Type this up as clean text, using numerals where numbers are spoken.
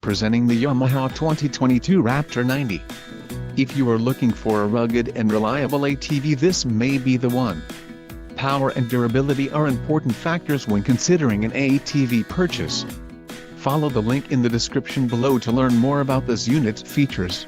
Presenting the Yamaha 2022 Raptor 90. If you are looking for a rugged and reliable ATV, this may be the one. Power and durability are important factors when considering an ATV purchase. Follow the link in the description below to learn more about this unit's features.